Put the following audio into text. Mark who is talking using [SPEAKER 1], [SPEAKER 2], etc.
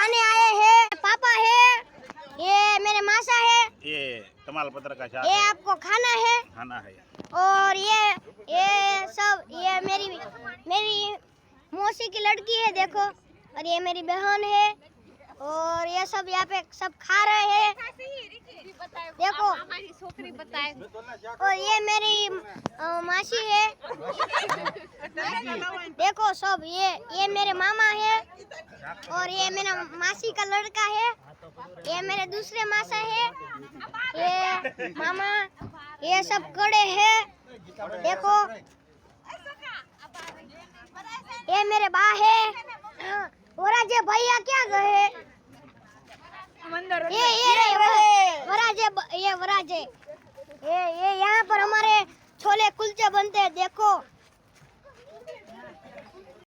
[SPEAKER 1] खाने आए हैं। पापा है, ये मेरे मासा है,
[SPEAKER 2] ये कमाल पत्र का शाक
[SPEAKER 1] ये
[SPEAKER 2] है,
[SPEAKER 1] आपको खाना है।
[SPEAKER 2] खाना है।
[SPEAKER 1] और ये सब ये मेरी मौसी की लड़की है देखो, और ये मेरी बहन है, और ये सब यहाँ पे सब खा रहे हैं देखो। और ये मेरी मासी है देखो सब। ये मेरे मामा है, और ये मेरा मासी का लड़का है, ये मेरे दूसरे मासा है, ये मामा, ये सब खड़े हैं देखो। ये मेरे बा है। और ये भैया क्या गए? ये वराजे ये यहाँ पर हमारे छोले कुलचे बनते हैं देखो।